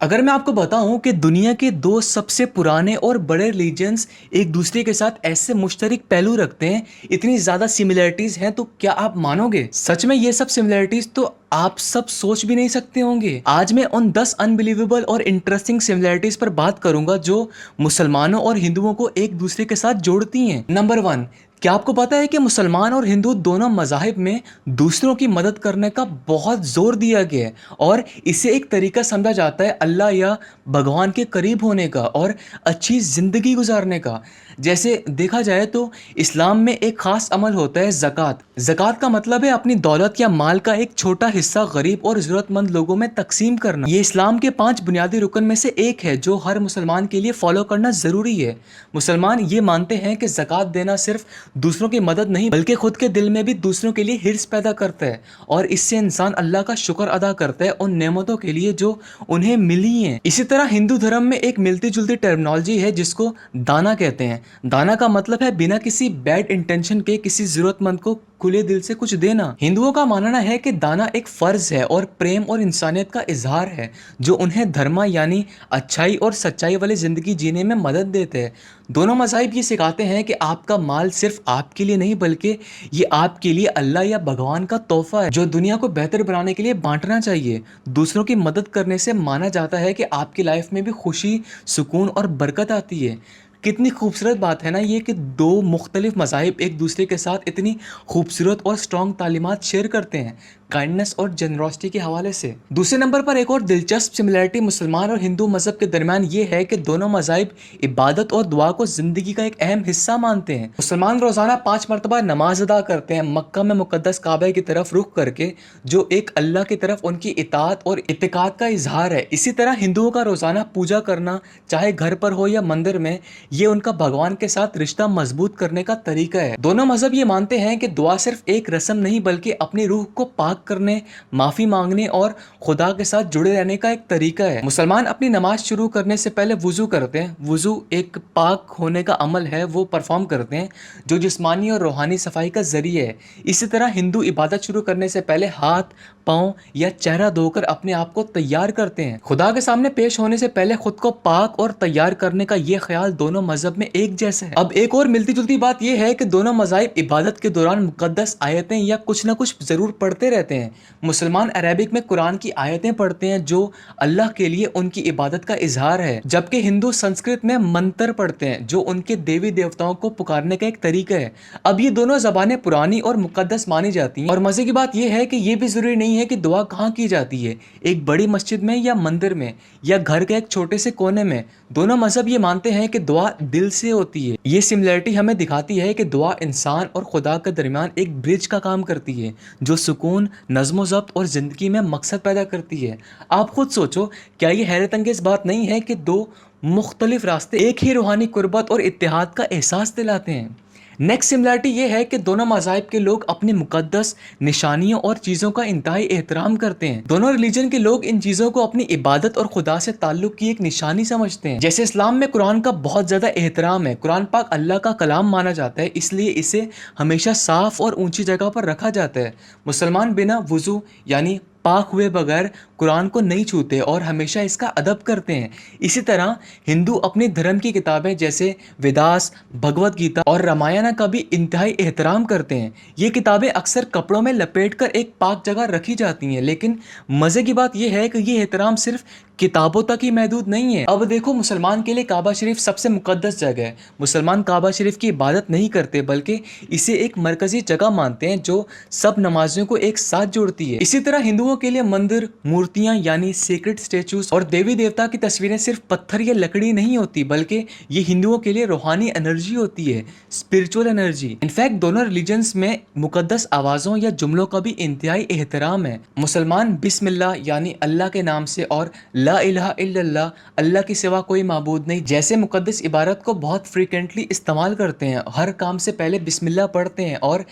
अगर मैं आपको बताऊं कि दुनिया के दो सबसे पुराने और बड़े रिलीजन्स एक दूसरे के साथ ऐसे मुश्तरक पहलू रखते हैं, इतनी ज़्यादा सिमिलरिटीज़ हैं, तो क्या आप मानोगे? सच में ये सब सिमिलरिटीज़ तो आप सब सोच भी नहीं सकते होंगे। आज मैं उन 10 अनबिलीवेबल और इंटरेस्टिंग सिमिलरिटीज़ पर बात करूंगा जो मुसलमानों और हिंदुओं को एक दूसरे के साथ जोड़ती हैं। नंबर 1, क्या आपको पता है कि मुसलमान और हिंदू दोनों मज़ाहिब में दूसरों की मदद करने का बहुत ज़ोर दिया गया है और इसे एक तरीका समझा जाता है अल्लाह या भगवान के करीब होने का और अच्छी ज़िंदगी गुजारने का। जैसे देखा जाए तो इस्लाम में एक ख़ास अमल होता है ज़कात। ज़कात का मतलब है अपनी दौलत या माल का एक छोटा हिस्सा गरीब और ज़रूरतमंद लोगों में तकसीम करना। ये इस्लाम के 5 बुनियादी रुकन में से एक है जो हर मुसलमान के लिए फॉलो करना ज़रूरी है। मुसलमान ये मानते हैं कि ज़कात देना सिर्फ दूसरों की मदद नहीं बल्कि खुद के दिल में भी दूसरों के लिए हिर्स पैदा करता है और इससे इंसान अल्लाह का शुक्र अदा करता है उन नेमतों के लिए जो उन्हें मिली हैं। इसी तरह हिंदू धर्म में एक मिलती जुलती टर्मिनोलॉजी है जिसको दाना कहते हैं। दाना का मतलब है बिना किसी बैड इंटेंशन के किसी जरूरतमंद को खुले दिल से कुछ देना। हिंदुओं का मानना है कि दाना एक फर्ज है और प्रेम और इंसानियत का इजहार है जो उन्हें धर्म यानी अच्छाई और सच्चाई वाली जिंदगी जीने में मदद देते हैं। दोनों मज़ाहिब ये सिखाते हैं कि आपका माल सिर्फ आपके लिए नहीं बल्कि ये आपके लिए अल्लाह या भगवान का तोहफा है जो दुनिया को बेहतर बनाने के लिए बांटना चाहिए। दूसरों की मदद करने से माना जाता है कि आपकी लाइफ में भी खुशी, सुकून और बरकत आती है। कितनी खूबसूरत बात है ना ये कि दो मुख्तलिफ मज़ाहिब एक दूसरे के साथ इतनी खूबसूरत और स्ट्रॉन्ग तालीमात शेयर करते हैं काइंडनेस और जनरोसिटी के हवाले से। दूसरे नंबर पर एक और दिलचस्प सिमिलरिटी मुसलमान और हिंदू मज़हब के दरमियान ये है कि दोनों मज़ाहिब इबादत और दुआ को ज़िंदगी का एक अहम हिस्सा मानते हैं। मुसलमान रोज़ाना 5 मरतबा नमाज अदा करते हैं मक्का में मुकद्दस काबा की तरफ रुख करके, जो एक अल्लाह की तरफ उनकी इताअत और इत्तिकाद का इजहार है। इसी तरह हिंदुओं का रोज़ाना पूजा करना चाहे घर पर हो या मंदिर में, ये उनका भगवान के साथ रिश्ता मजबूत करने का तरीका है। दोनों मज़हब ये मानते हैं कि दुआ सिर्फ एक रस्म नहीं बल्कि अपनी रूह को पाक करने, माफी मांगने और खुदा के साथ जुड़े रहने का एक तरीका है। मुसलमान अपनी नमाज शुरू करने से पहले वुजू करते हैं। वुजू एक पाक होने का अमल है, वो परफॉर्म करते हैं जो जिस्मानी और रूहानी सफाई का जरिए है। इसी तरह हिंदू इबादत शुरू करने से पहले हाथ, पाँव या चेहरा धोकर अपने आप को तैयार करते हैं। खुदा के सामने पेश होने से पहले खुद को पाक और तैयार करने का ये ख्याल दोनों मजहब में एक जैसा है। अब एक और मिलती जुलती बात यह है कि दोनों मज़ाहिब इबादत के दौरान मुकद्दस आयतें या कुछ न कुछ जरूर पढ़ते रहते हैं। मुसलमान अरेबिक में कुरान की आयतें पढ़ते हैं जो अल्लाह के लिए उनकी इबादत का इजहार है, जबकि हिंदू संस्कृत में मंत्र पढ़ते हैं जो उनके देवी देवताओं को पुकारने का एक तरीका है। अब ये दोनों जबानें पुरानी और मुकद्दस मानी जाती हैं और मजे की बात यह है कि ये भी जरूरी नहीं है कि दुआ कहाँ की जाती है, एक बड़ी मस्जिद में या मंदिर में या घर के एक छोटे से कोने में। दोनों मजहब ये मानते हैं कि दुआ दिल से होती है। ये सिमिलरिटी हमें दिखाती है कि दुआ इंसान और खुदा के दरमियान एक ब्रिज का काम करती है जो सुकून, नज़्म ज़ब्त और ज़िंदगी में मकसद पैदा करती है। आप खुद सोचो, क्या ये हैरत अंगेज़ बात नहीं है कि दो मुख्तलिफ रास्ते एक ही रूहानी कुर्बत और इत्तेहाद का एहसास दिलाते हैं। नेक्स्ट सिमिलरिटी ये है कि दोनों मज़ाहिब के लोग अपनी मुकद्दस निशानियों और चीज़ों का इंतहाई एहतराम करते हैं। दोनों रिलीजन के लोग इन चीज़ों को अपनी इबादत और खुदा से ताल्लुक़ की एक निशानी समझते हैं। जैसे इस्लाम में कुरान का बहुत ज़्यादा एहतराम है। कुरान पाक अल्लाह का कलाम माना जाता है, इसलिए इसे हमेशा साफ़ और ऊंची जगह पर रखा जाता है। मुसलमान बिना वुज़ू यानी पाक हुए बगैर कुरान को नहीं छूते और हमेशा इसका अदब करते हैं। इसी तरह हिंदू अपने धर्म की किताबें जैसे वेदास, भगवत गीता और रामायण का भी इंतहाई एहतराम करते हैं। ये किताबें अक्सर कपड़ों में लपेटकर एक पाक जगह रखी जाती हैं, लेकिन मज़े की बात यह है कि ये एहतराम सिर्फ किताबों तक ही महदूद नहीं है। अब देखो, मुसलमान के लिए काबा शरीफ सबसे मुकद्दस जगह है। मुसलमान काबा शरीफ की इबादत नहीं करते बल्कि इसे एक मरकजी जगह मानते हैं जो सब नमाजियों को एक साथ जोड़ती है। इसी तरह हिंदुओं के लिए मंदिर, मूर्तियां यानी सेक्रेड स्टेचूज और देवी देवता की तस्वीरें सिर्फ पत्थर या लकड़ी नहीं होती बल्कि ये हिंदुओं के लिए रूहानी एनर्जी होती है, स्पिरिचुअल एनर्जी। इनफैक्ट दोनों रिलीजन्स में मुकद्दस आवाज़ों या जुमलों का भी इंतहाई एहतराम है। मुसलमान बिस्मिल्लाह यानी अल्लाह के नाम से और ला इलाहा इल्लल्लाह अल्लाह के सिवा कोई माबूद नहीं जैसे मुकद्दस इबारत को बहुत फ्रीक्वेंटली इस्तेमाल करते हैं। हर काम से पहले बिस्मिल्लाह पढ़ते हैं और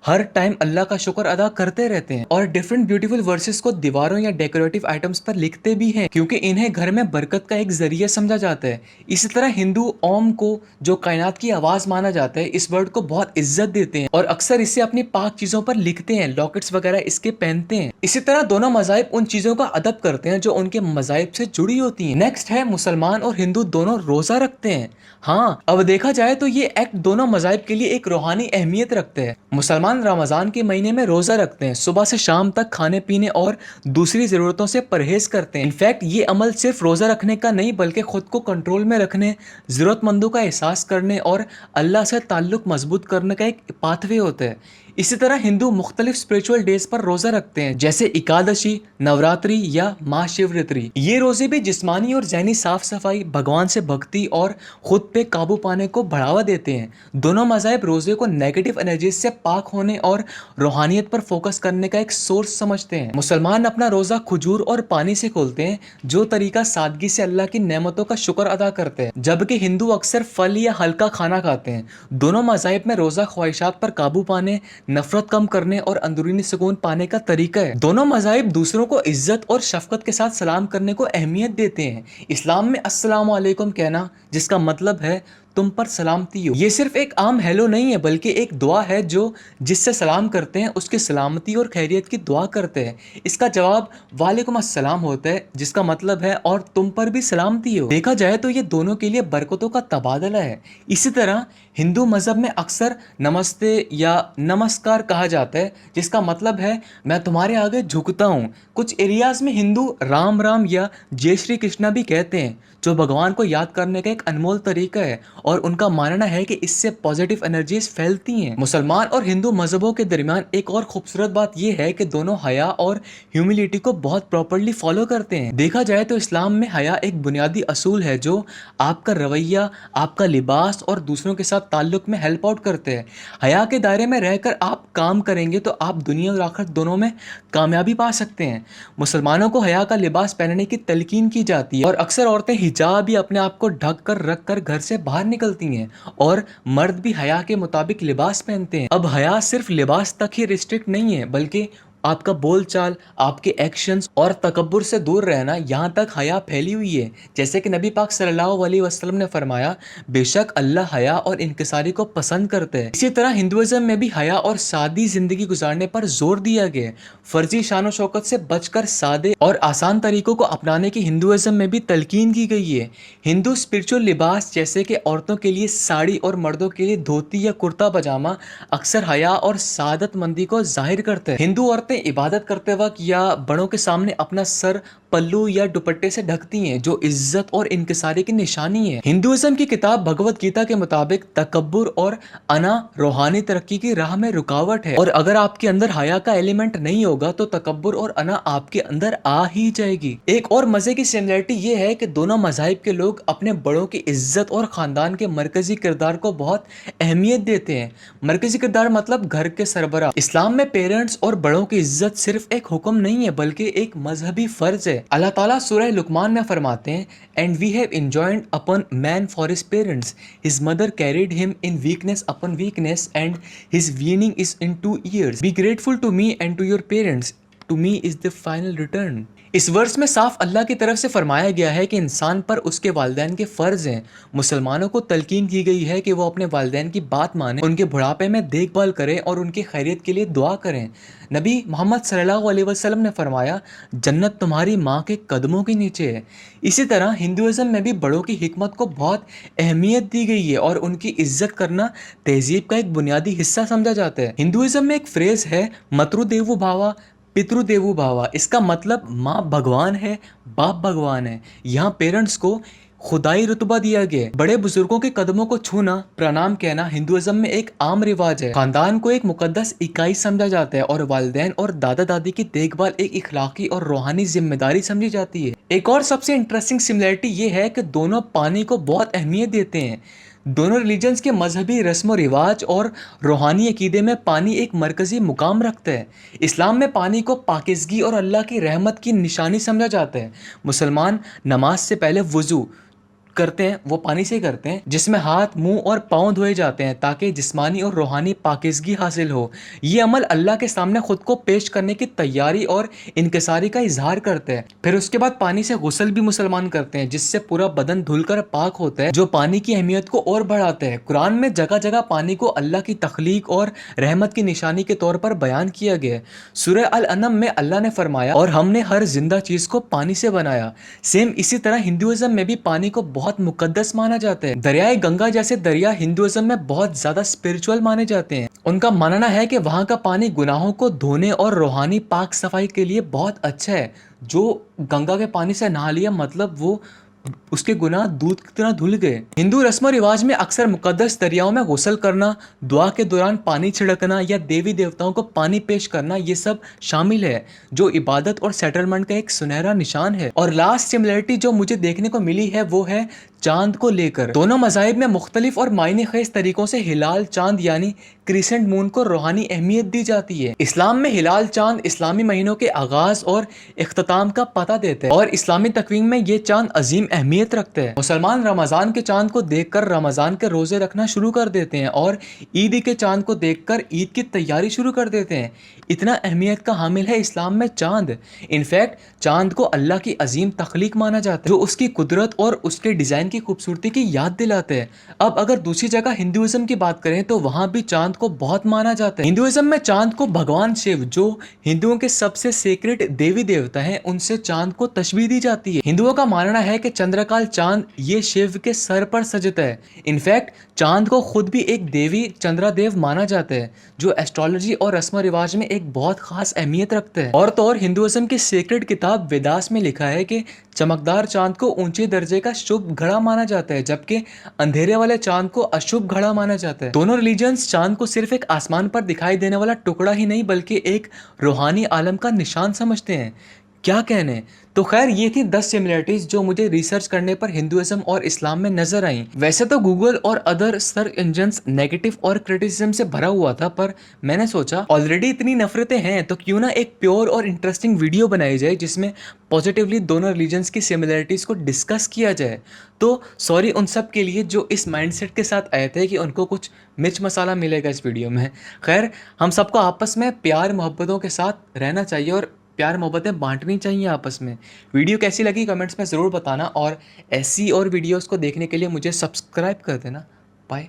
हर टाइम अल्लाह का शुक्र अदा करते रहते हैं और डिफरेंट ब्यूटीफुल वर्सेस को दीवारों या डेकोरेटिव आइटम्स पर लिखते भी हैं, क्योंकि इन्हें घर में बरकत का एक जरिया समझा जाता है। इसी तरह हिंदू ओम को, जो कायनात की आवाज माना जाता है, इस वर्ड को बहुत इज्जत देते हैं और अक्सर इसे अपनी पाक चीजों पर लिखते हैं, लॉकेट्स वगैरह इसके पहनते हैं। इसी तरह दोनों मजाहिब उन चीजों का अदब करते हैं जो उनके मजाहिब से जुड़ी होती हैं। नेक्स्ट है, मुसलमान और हिंदू दोनों रोजा रखते हैं। हाँ, अब देखा जाए तो ये एक्ट दोनों मजाहिब के लिए एक रूहानी अहमियत रखते हैं। मुसलमान रमजान के महीने में रोजा रखते हैं, सुबह से शाम तक खाने पीने और दूसरी जरूरतों से परहेज करते हैं। इनफैक्ट ये अमल सिर्फ रोजा रखने का नहीं बल्कि खुद को कंट्रोल में रखने, जरूरतमंदों का एहसास करने और अल्लाह से ताल्लुक मजबूत करने का एक पाथवे होता है। इसी तरह हिंदू मुख्तलिफ स्पिरिचुअल डेज पर रोजा रखते हैं, जैसे एकादशी, नवरात्रि या महाशिवरात्रि। ये रोजे भी जिस्मानी और ज़हनी साफ सफाई, भगवान से भक्ति और खुद पे काबू पाने को बढ़ावा देते हैं। दोनों मज़ाहिब रोजे को नेगेटिव एनर्जी से पाक होने और रूहानियत पर फोकस करने का एक सोर्स समझते हैं। मुसलमान अपना रोजा खजूर और पानी से खोलते हैं, जो तरीका सादगी से अल्लाह की नेमतों का शुक्र अदा करते हैं, जबकि हिंदू अक्सर फल या हल्का खाना खाते हैं। दोनों मज़ाहिब में रोजा ख्वाहिशात पर काबू पाने, नफरत कम करने और अंदरूनी सुकून पाने का तरीका है। दोनों मज़ाहिब दूसरों को इज्जत और शफकत के साथ सलाम करने को अहमियत देते हैं। इस्लाम में अस्सलाम वालेकुम कहना, जिसका मतलब है तुम पर सलामती हो, ये सिर्फ एक आम हेलो नहीं है बल्कि एक दुआ है जो जिससे सलाम करते हैं उसकी सलामती और खैरियत की दुआ करते हैं। इसका जवाब वालेकुम अस्सलाम होता है, जिसका मतलब है और तुम पर भी सलामती हो। देखा जाए तो ये दोनों के लिए बरकतों का तबादला है। इसी तरह हिंदू मजहब में अक्सर नमस्ते या नमस्कार कहा जाता है, जिसका मतलब है मैं तुम्हारे आगे झुकता हूँ। कुछ एरियाज में हिंदू राम राम या जय श्री कृष्णा भी कहते हैं, जो भगवान को याद करने का एक अनमोल तरीका है और उनका मानना है कि इससे पॉजिटिव एनर्जीज फैलती हैं। मुसलमान और हिंदू मजहबों के दरमियान एक और खूबसूरत बात यह है कि दोनों हया और ह्यूमिलिटी को बहुत प्रॉपरली फॉलो करते हैं। देखा जाए तो इस्लाम में हया एक बुनियादी असूल है जो आपका रवैया, आपका लिबास और दूसरों के साथ ताल्लुक में हेल्प आउट करते हैं। हया के दायरे में रहकर आप काम करेंगे तो आप दुनिया और आखिरत दोनों में कामयाबी पा सकते हैं। मुसलमानों को हया का लिबास पहनने की तलकीन की जाती है और अक्सर औरतें हिजाब या अपने आप को ढक कर रख कर घर से बाहर निकलती हैं और मर्द भी हया के मुताबिक लिबास पहनते हैं। अब हया सिर्फ लिबास तक ही रिस्ट्रिक्ट नहीं है बल्कि आपका बोलचाल, आपके एक्शंस और तकब्बुर से दूर रहना, यहाँ तक हया फैली हुई है। जैसे कि नबी पाक सल्लल्लाहु अलैहि वसल्लम ने फरमाया, बेशक अल्लाह हया और इनकिसारी को पसंद करते हैं। इसी तरह हिंदुइज्म में भी हया और सादी जिंदगी गुजारने पर जोर दिया गया है। फर्जी शान शौकत से बचकर सादे और आसान तरीकों को अपनाने की हिंदुइज्म में भी तलकीन की गई है। हिंदू स्पिरिचुअल लिबास, जैसे कि औरतों के लिए साड़ी और मर्दों के लिए धोती या कुर्ता पजामा, अक्सर हया और सादतमंदी को जाहिर करते हैं। हिंदू औरतें इबादत करते वक्त या बड़ों के सामने अपना सर पल्लू या दुपट्टे से ढकती हैं, जो इज्जत और इनकिसारी की निशानी है। हिंदुइज्म की किताब भगवत गीता के मुताबिक तकब्बुर और अना रूहानी तरक्की की राह में रुकावट है और अगर आपके अंदर हया का एलिमेंट नहीं होगा तो तकब्बुर और अना आपके अंदर आ ही जाएगी। एक और मजे की सिमिलरिटी ये है कि दोनों मज़ाहिब के लोग अपने बड़ों की इज्जत और खानदान के मरकजी किरदार को बहुत अहमियत देते हैं। मरकजी किरदार मतलब घर के सरबराह। इस्लाम में पेरेंट्स और बड़ों की इज्जत सिर्फ एक हुक्म नहीं है बल्कि एक मजहबी फर्ज है। अल्लाह ताला सूरह लुकमान में फरमाते हैं, and we have enjoined upon man for his parents, his mother carried him in weakness upon weakness and his weaning is in 2 years, be grateful to me and to your parents, to me is the final return। इस वर्ष में साफ अल्लाह की तरफ से फरमाया गया है कि इंसान पर उसके वालिदैन के फ़र्ज़ हैं। मुसलमानों को तलकीन की गई है कि वो अपने वालिदैन की बात मानें, उनके बुढ़ापे में देखभाल करें और उनकी खैरियत के लिए दुआ करें। नबी मोहम्मद सल्लल्लाहु अलैहि वसल्लम ने फरमाया, जन्नत तुम्हारी माँ के कदमों के नीचे है। इसी तरह हिंदुइज्म में भी बड़ों की हिकमत को बहुत अहमियत दी गई है और उनकी इज्जत करना तहजीब का एक बुनियादी हिस्सा समझा जाता है। हिंदुइज्म में एक फ्रेज़ है, मतृदेवो भावा पितृदेवो भावा। इसका मतलब माँ भगवान है, बाप भगवान है। यहाँ पेरेंट्स को खुदाई रुतबा दिया गया है। बड़े बुजुर्गों के कदमों को छूना, प्रणाम कहना हिंदुइज्म में एक आम रिवाज है। खानदान को एक मुकद्दस इकाई समझा जाता है और वालिदैन और दादा दादी की देखभाल एक इखलाकी और रूहानी जिम्मेदारी समझी जाती है। एक और सबसे इंटरेस्टिंग सिमिलरिटी ये है कि दोनों पानी को बहुत अहमियत देते हैं। दोनों रिलीजन्स के मजहबी रस्म व रिवाज और रूहानी अकीदे में पानी एक मरकजी मुकाम रखता है। इस्लाम में पानी को पाकिज़गी और अल्लाह की रहमत की निशानी समझा जाता है। मुसलमान नमाज से पहले वज़ू करते हैं वो पानी से करते हैं, जिसमें हाथ, मुंह और पाँव धोए जाते हैं ताकि जिस्मानी और रूहानी पाकीज़गी हासिल हो। ये अमल अल्लाह के सामने खुद को पेश करने की तैयारी और इनकिसारी का इजहार करते हैं। फिर उसके बाद पानी से गुस्ल भी मुसलमान करते हैं, जिससे पूरा बदन धुलकर पाक होता है, जो पानी की अहमियत को और बढ़ाता है। कुरान में जगह जगह पानी को अल्लाह की तख्लीक और रहमत की निशानी के तौर पर बयान किया गया है। सूरह अल अनम में अल्लाह ने फरमाया, और हमने हर जिंदा चीज को पानी से बनाया। सेम इसी तरह हिंदुइज्म में भी पानी को बहुत मुकद्दस माना जाता है। दरियाए गंगा जैसे दरिया हिंदुइज्म में बहुत ज्यादा स्पिरिचुअल माने जाते हैं। उनका मानना है कि वहाँ का पानी गुनाहों को धोने और रूहानी पाक सफाई के लिए बहुत अच्छा है। जो गंगा के पानी से नहा लिया मतलब वो उसके गुनाह दूध की तरह धुल गए। हिंदू रस्म रिवाज में अक्सर मुकद्दस दरियाओं में गुस्ल करना, दुआ के दौरान पानी छिड़कना या देवी देवताओं को पानी पेश करना, ये सब शामिल है, जो इबादत और सेटलमेंट का एक सुनहरा निशान है। और लास्ट सिमिलरिटी जो मुझे देखने को मिली है वो है चांद को लेकर। दोनों मज़ाहिब में मुख्तलिफ और मायने खेज तरीकों से हिलाल चांद यानी क्रिसेंट मून को रूहानी अहमियत दी जाती है। इस्लाम में हिलाल चांद इस्लामी महीनों के आगाज और इख्तिताम का पता देता है, और इस्लामी तकवीम में ये चांद अजीम अहमियत रखते हैं। मुसलमान रमज़ान के चांद को देखकर रमज़ान के रोजे रखना शुरू कर देते हैं और ईद के चांद को देखकर ईद की तैयारी शुरू कर देते हैं। इतना अहमियत का हामिल है इस्लाम में चांद। इनफैक्ट चांद को अल्लाह की अजीम तख्लीक माना जाता है, जो उसकी कुदरत और उसके डिज़ाइन की खूबसूरती की याद दिलाते हैं। अब अगर दूसरी जगह हिंदुइज्म की बात करें तो वहाँ भी चांद को बहुत माना जाता है। हिंदुइज्म में चांद को भगवान शिव, जो हिंदुओं के सबसे सेक्रेट देवी देवता हैं, उनसे चांद को तशबीह दी जाती है। हिंदुओं का मानना है कि चंद्रकाल चांद ये शिव के सर पर सजता है। इनफैक्ट चांद को खुद भी एक देवी चंद्रादेव माना जाता है, जो एस्ट्रोलॉजी और रस्म रिवाज में एक बहुत खास अहमियत रखते हैं। और तो और हिंदुइज्म की सेक्रेट किताब वेदास में लिखा है कि चमकदार चांद को ऊंचे दर्जे का शुभ घड़ा माना जाता है, जबकि अंधेरे वाले चांद को अशुभ घड़ा माना जाता है। दोनों रिलीजन्स चांद को सिर्फ एक आसमान पर दिखाई देने वाला टुकड़ा ही नहीं बल्कि एक रूहानी आलम का निशान समझते हैं। क्या कहने। तो खैर ये थी 10 सिमिलरिटीज जो मुझे रिसर्च करने पर हिंदुइज्म और इस्लाम में नजर आई। वैसे तो गूगल और अदर सर्च इंजन्स नेगेटिव और क्रिटिसिज्म से भरा हुआ था, पर मैंने सोचा ऑलरेडी इतनी नफरतें हैं तो क्यों ना एक प्योर और इंटरेस्टिंग वीडियो बनाई जाए जिसमें पॉजिटिवली दोनों रिलीजन्स की सिमिलरिटीज को डिस्कस किया जाए। तो सॉरी उन सब के लिए जो इस माइंडसेट के साथ आए थे कि उनको कुछ मिर्च मसाला मिलेगा इस वीडियो में। खैर हम सबको आपस में प्यार मोहब्बतों के साथ रहना चाहिए और प्यार मोहब्बतें बांटनी चाहिए आपस में। वीडियो कैसी लगी कमेंट्स में ज़रूर बताना, और ऐसी और वीडियोस को देखने के लिए मुझे सब्सक्राइब कर देना। बाय।